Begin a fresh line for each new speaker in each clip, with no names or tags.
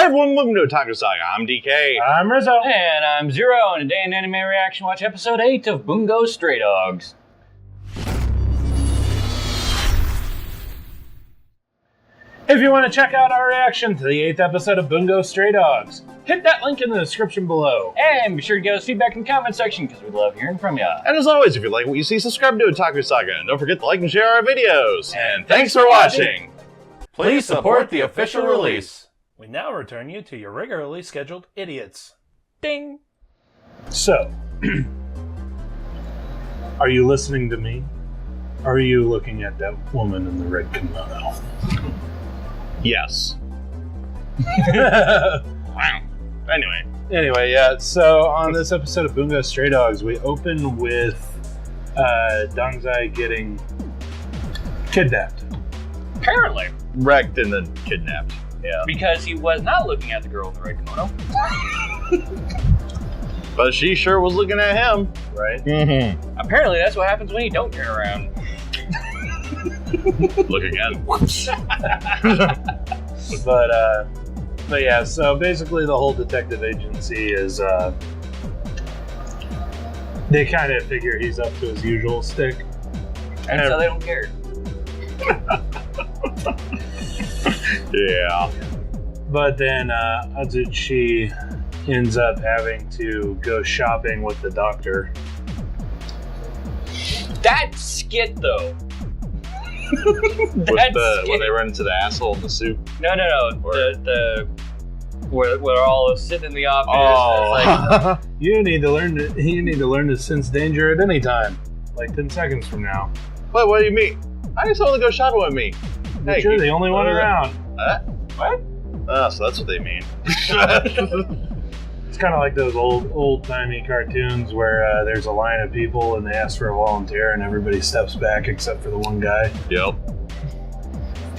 everyone, welcome to Otaku Saga. I'm DK.
I'm Rizzo.
And I'm Zero, and today in Anime Reaction Watch episode 8 of Bungou Stray Dogs.
If you want to check out our reaction to the 8th episode of Bungou Stray Dogs, hit that link in the description below.
And be sure to give us feedback in the comment section, because we love hearing from ya.
And as always, if you like what you see, subscribe to Otaku Saga. And don't forget to like and share our videos. And thanks for watching.
Please support the official release.
We now return you to your regularly scheduled idiots.
Ding!
So, are you listening to me? Or are you looking at that woman in the red kimono?
Yes. Wow. Anyway,
yeah, so on this episode of Bungou Stray Dogs, we open with Dongzai getting kidnapped.
Apparently.
wrecked and then kidnapped. Yeah.
Because he was not looking at the girl in the red kimono.
But she sure was looking at him.
Right?
Mm-hmm.
Apparently that's what happens when you don't turn around.
Look again.
But yeah, so basically the whole detective agency is, they kind of figure he's up to his usual stick.
And so they don't care.
Yeah.
But then Azuchi ends up having to go shopping with the doctor.
That skit, though.
When they run into the asshole in the soup.
No.
Or-
The where we're all sitting in the office.
Oh.
And it's like,
You need to learn to sense danger at any time, like 10 seconds from now.
Wait, what do you mean? I just want to go shopping with me.
But
Hey,
you're the only one around.
What? Oh, so that's what they mean.
It's kind of like those old-timey cartoons where there's a line of people and they ask for a volunteer and everybody steps back except for the one guy.
Yep.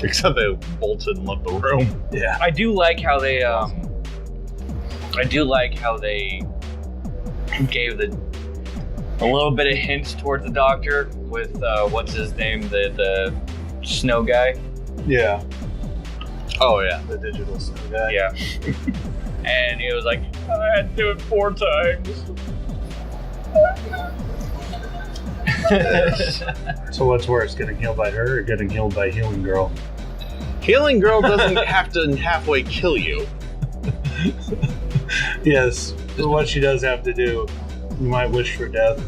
Except they bolted and left the room.
Yeah.
I do like how they gave a little bit of hints towards the doctor with what's his name, the snow guy.
Yeah.
Oh, yeah.
The digital snow guy.
Yeah. And he was like, I had to do it 4 times.
So what's worse, getting healed by her or getting healed by Healing Girl?
Healing Girl doesn't have to halfway kill you.
Yes, but what she does have to do, you might wish for death.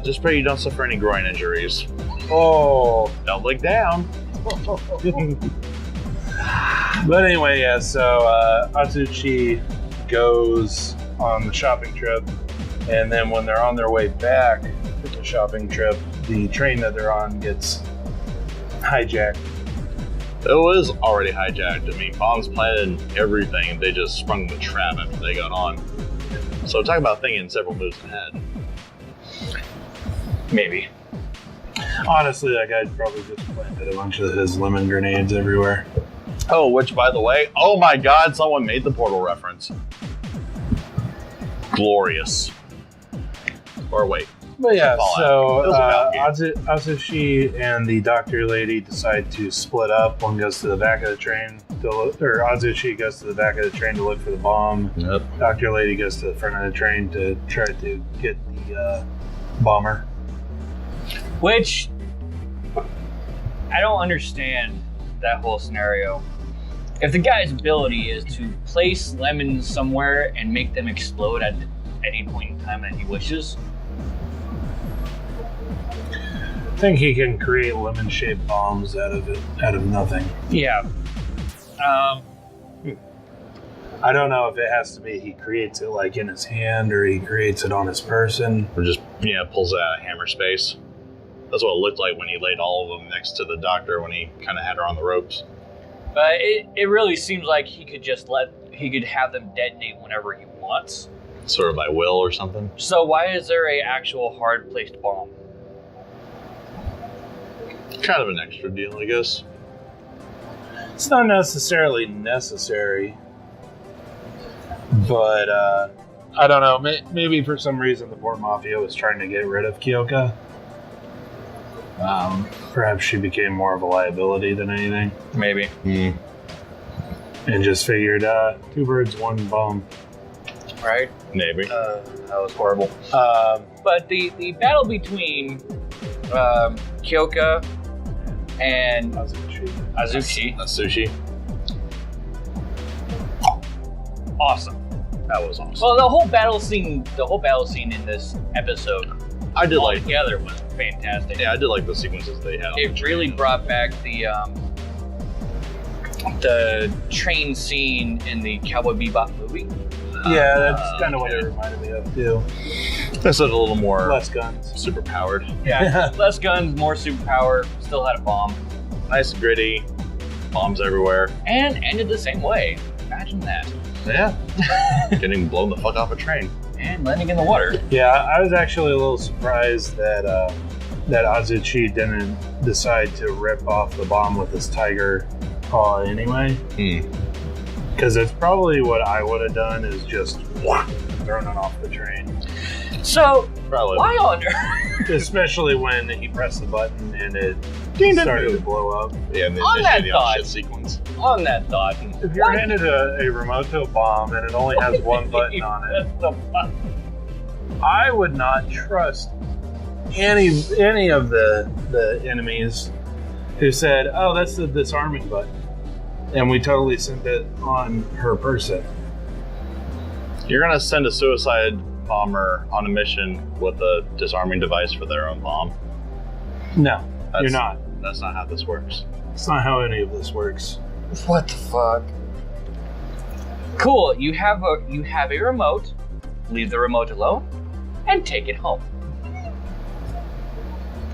Just pray you don't suffer any groin injuries.
Oh.
Don't look down.
But anyway, yeah, so Azuchi goes on the shopping trip, and then when they're on their way back to the shopping trip, the train that they're on gets hijacked.
It was already hijacked. I mean, bombs planted and everything. They just sprung the trap after they got on. So talk about thinking several moves ahead.
Maybe.
Honestly, that guy probably just planted a bunch of his lemon grenades everywhere.
Oh, which, by the way, oh my god, someone made the Portal reference. Glorious. Or wait.
But yeah, so
It was about
Azuchi and the doctor lady decide to split up. One goes to the back of the train, or Azuchi goes to the back of the train to look for the bomb.
Yep.
Doctor lady goes to the front of the train to try to get the bomber.
Which, I don't understand that whole scenario. If the guy's ability is to place lemons somewhere and make them explode at any point in time that he wishes,
I think he can create lemon-shaped bombs out of nothing.
yeah.
I don't know if it has to be he creates it like in his hand or he creates it on his person.
Or just, pulls it out of hammer space. That's what it looked like when he laid all of them next to the doctor when he kind of had her on the ropes.
But it really seems like he could have them detonate whenever he wants.
Sort of by will or something.
So why is there a actual hard placed bomb?
Kind of an extra deal, I guess.
It's not necessarily necessary, but I don't know. Maybe for some reason the Port Mafia was trying to get rid of Kyoka. Perhaps she became more of a liability than anything.
Maybe.
and just figured 2 birds, 1 bomb.
Right?
Maybe.
That was horrible. But the battle between Kyoka and Azuchi,
Sushi.
awesome.
That was awesome.
Well, the whole battle scene in this episode
I did like.
altogether was fantastic.
Yeah, I did like the sequences they had.
It really brought back the train scene in the Cowboy Bebop movie.
Yeah, that's kind of what it reminded me of too.
This is a little more
Less guns.
super powered.
Yeah, less guns, more superpower. Still had a bomb,
Nice and gritty. Bombs everywhere.
and ended the same way. Imagine that.
Yeah. Getting blown the fuck off a train.
And landing in the water.
Yeah, I was actually a little surprised that that Azuchi didn't decide to rip off the bomb with his tiger paw anyway. Because it's probably what I would have done is just thrown it off the train.
So,
Probably.
why on earth?
Especially when he pressed the button and it started to blow up.
Yeah, and then
On that
the
thought.
shit sequence.
On that thought.
If you're handed a Remoto bomb and it only has one button on it, I would not trust any of the enemies who said, "Oh, that's the disarming button," and we totally sent it on her person.
You're gonna send a suicide bomber on a mission with a disarming device for their own bomb.
No, you're not.
That's not how this works.
It's not how any of this works.
What the fuck? Cool. You have a remote. Leave the remote alone, and take it home.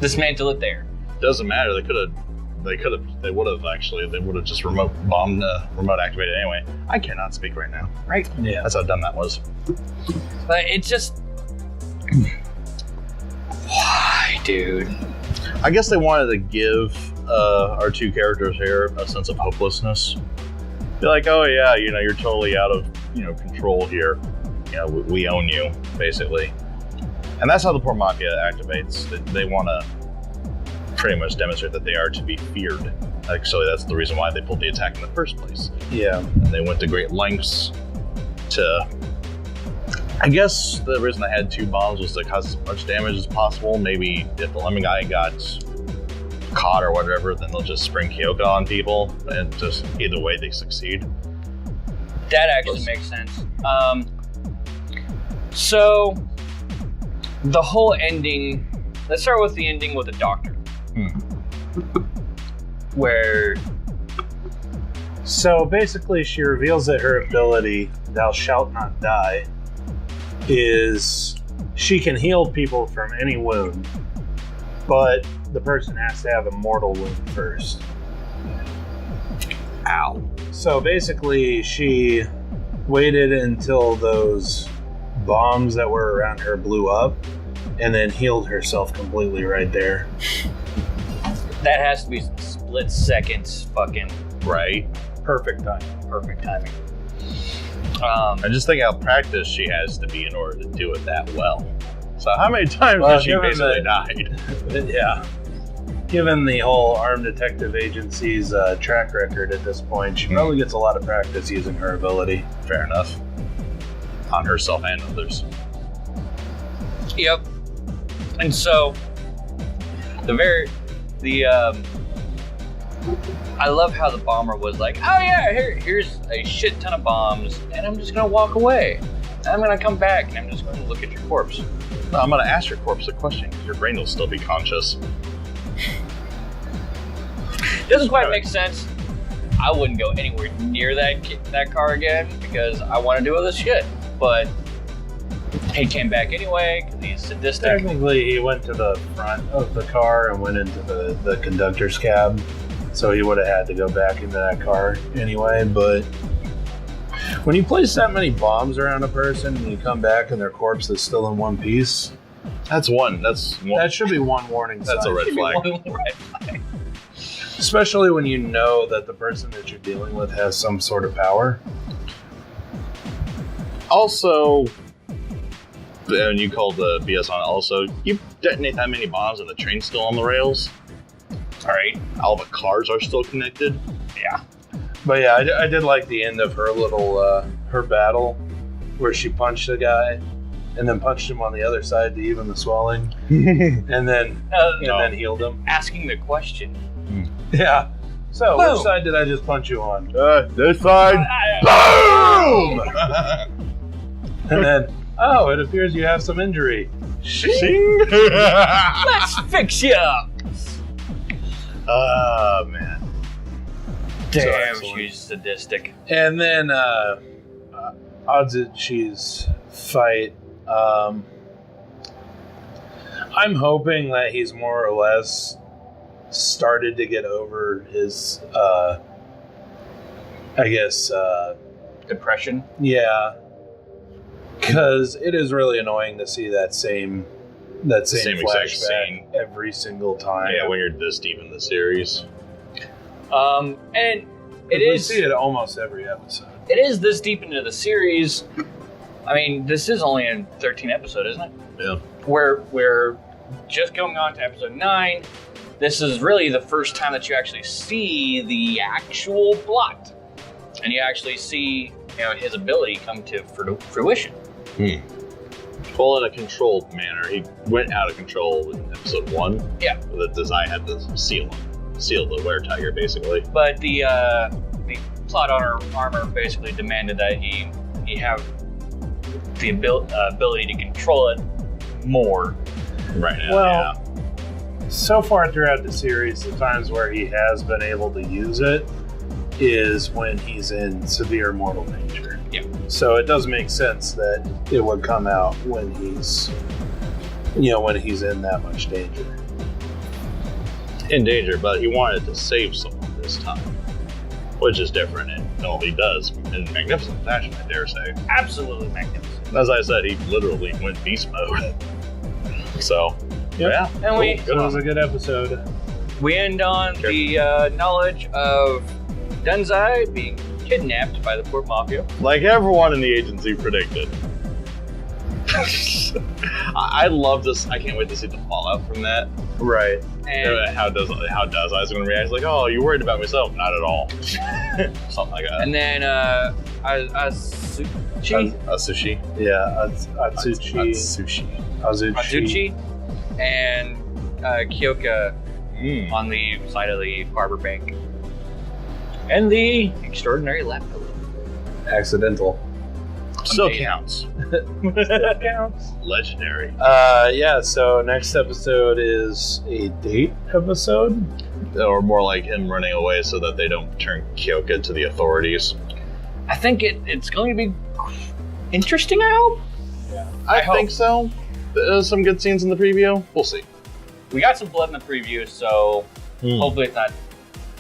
Dismantle it there.
Doesn't matter. They would have just remote activated anyway. I cannot speak right now.
Right.
Yeah.
That's how dumb that was.
But it just. Why, dude?
I guess they wanted to give our 2 characters here a sense of hopelessness. Be like, oh yeah, you're totally out of control here. We own you, basically. And that's how the poor Mafia activates. They want to pretty much demonstrate that they are to be feared. Actually, that's the reason why they pulled the attack in the first place.
Yeah.
And they went to great lengths to... I guess the reason they had 2 bombs was to cause as much damage as possible. Maybe if the lemon guy got caught or whatever, then they'll just spring Kyoka on people, and just either way they succeed.
That actually makes sense. So, the whole ending... Let's start with the ending with the doctor. Where...
So basically, she reveals that her ability, "Thou shalt not die," is she can heal people from any wound, but the person has to have a mortal wound first.
Ow.
So basically, she waited until those bombs that were around her blew up, and then healed herself completely right there.
that has to be some split seconds fucking
Right.
Perfect time.
perfect timing.
I just think how practiced she has to be in order to do it that well. So how many times
Well,
has she
given
basically
the-
died?
Yeah. Given the whole Armed Detective Agency's track record at this point, she probably gets a lot of practice using her ability.
Fair enough. On herself and others.
Yep. And so I love how the bomber was like, oh yeah, here's a shit ton of bombs, and I'm just gonna walk away. I'm gonna come back, and I'm just gonna look at your corpse.
No, I'm gonna ask your corpse a question because your brain will still be conscious.
Doesn't quite make sense. I wouldn't go anywhere near that car again because I want to do all this shit. But he came back anyway because he's sadistic.
Technically, he went to the front of the car and went into the conductor's cab, so he would have had to go back into that car anyway. But when you place that many bombs around a person and you come back and their corpse is still in one piece,
That's one.
that should be one warning sign.
That's a red flag.
Red flag.
Especially when you know that the person that you're dealing with has some sort of power.
Also, and you called the BS on it also, you detonate that many bombs and the train's still on the rails. Alright. All the cars are still connected.
Yeah.
But yeah, I did like the end of her little her battle, where she punched a guy, and then punched him on the other side to even the swelling, and then healed him.
Asking the question.
Yeah. So,
Boom.
which side did I just punch you on?
This side.
Boom! And then, oh, it appears you have some injury.
Shing.
Let's fix you up.
Oh man.
Damn,
So
she's sadistic.
And then Atsuchi's fight. I'm hoping that he's more or less started to get over his,
Depression.
Yeah. Because it is really annoying to see that same
Same exact
flashback
scene.
every single time.
Yeah, when you're this deep in the series.
And it
We
is
see it almost every episode.
it is this deep into the series. I mean, this is only a 13 episode, isn't it?
Yeah.
We're just going on to episode 9. This is really the first time that you actually see the actual plot, and you actually see his ability come to fruition.
Well, in a controlled manner. He went out of control in episode 1.
Yeah.
The design had to seal the were tiger, basically.
But the plot armor basically demanded that he have the ability to control it more.
Right now.
Well, so far throughout the series, the times where he has been able to use it is when he's in severe mortal danger.
Yeah.
So it does make sense that it would come out when he's in that much danger.
In danger, but he wanted to save someone this time, which is different. And he does in magnificent fashion, I dare say.
Absolutely magnificent.
As I said, he literally went beast mode. So,
Yep.
yeah.
And we
It was a good episode.
end on the knowledge of Denzai being kidnapped by the Port Mafia.
Like everyone in the agency predicted. I love this. I can't wait to see the fallout from that.
Right.
And
How does Isaac going to react? Like, oh, you worried about myself? Not at all. Something like that.
And then Atsuchi,
Sushi.
Yeah. Atsuchi.
Sushi.
Atsuchi, and Kyoka on the side of the harbor bank. And the extraordinary laptop.
Accidental.
Still
Amazing.
counts.
Counts.
Legendary.
Yeah, so next episode is a date episode.
Or more like him running away so that they don't turn Kyoka to the authorities.
I think it's going to be interesting, I hope.
I
hope.
think so. There's some good scenes in the preview. We'll see.
We got some blood in the preview, so hopefully it's not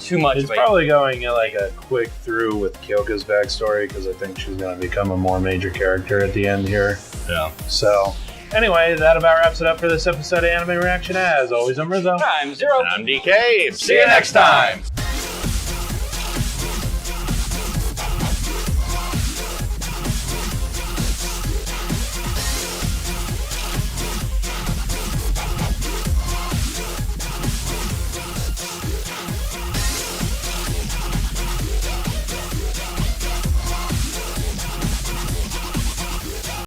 too much.
It's
but
probably going like a quick through with Kyoka's backstory because I think she's going to become a more major character at the end here.
Yeah.
So, anyway, that about wraps it up for this episode of Anime Reaction. As always, I'm Rizzo.
Time 0.
I'm DK.
See you next time.